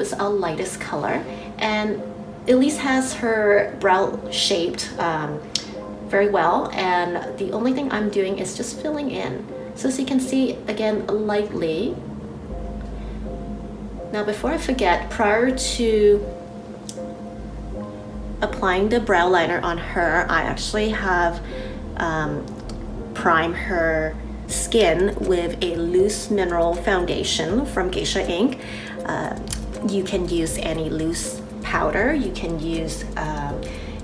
Taupe is our lightest color, and Elise has her brow shaped very well, and the only thing I'm doing is just filling in. So as you can see, again, lightly. Now before I forget, prior to applying the brow liner on her, I actually have primed her skin with a loose mineral foundation from Geisha Ink. You can use any loose powder. You can use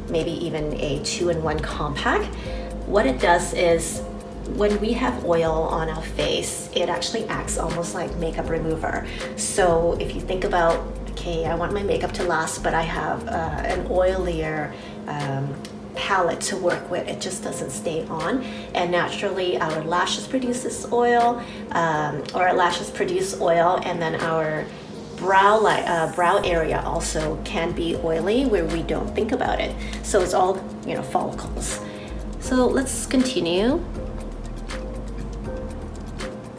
maybe even a 2-in-1 compact. What it does is when we have oil on our face, it actually acts almost like makeup remover. So if you think about, okay, I want my makeup to last, but I have an oilier palette to work with, it just doesn't stay on. And naturally our lashes produce this oil, or our lashes produce oil, and then our brow area also can be oily where we don't think about it. So it's all, you know, follicles. So let's continue.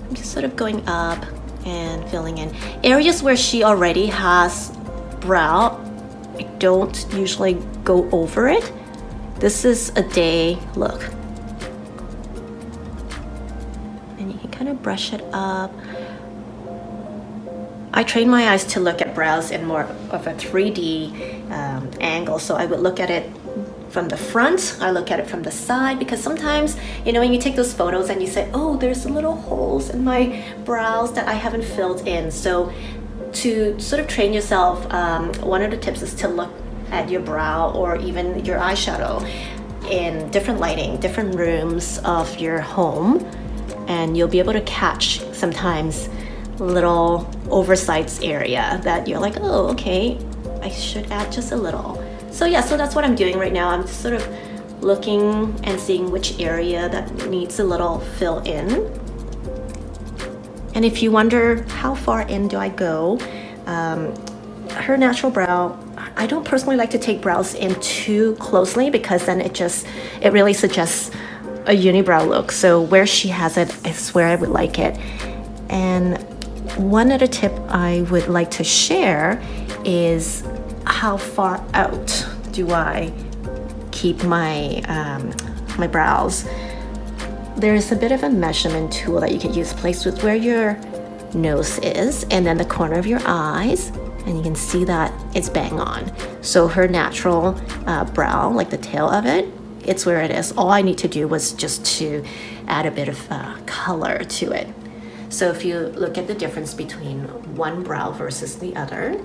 I'm just sort of going up and filling in areas where she already has brow. I don't usually go over it. This is a day look, and you can kind of brush it up. I train my eyes to look at brows in more of a 3D angle, so I would look at it from the front, I look at it from the side, because sometimes, you know, when you take those photos and you say, oh, there's little holes in my brows that I haven't filled in. So to sort of train yourself, one of the tips is to look at your brow or even your eyeshadow in different lighting, different rooms of your home, and you'll be able to catch sometimes little oversized area that you're like, oh, okay, I should add just a little. So yeah, so that's what I'm doing right now. I'm just sort of looking and seeing which area that needs a little fill in. And if you wonder how far in do I go, her natural brow, I don't personally like to take brows in too closely, because then it really suggests a unibrow look. So where she has it is where I would like it. And one other tip I would like to share is how far out do I keep my my brows. There's a bit of a measurement tool that you can use placed with where your nose is and then the corner of your eyes, and you can see that it's bang on. So her natural brow, like the tail of it, it's where it is. All I need to do was just to add a bit of color to it. So if you look at the difference between one brow versus the other,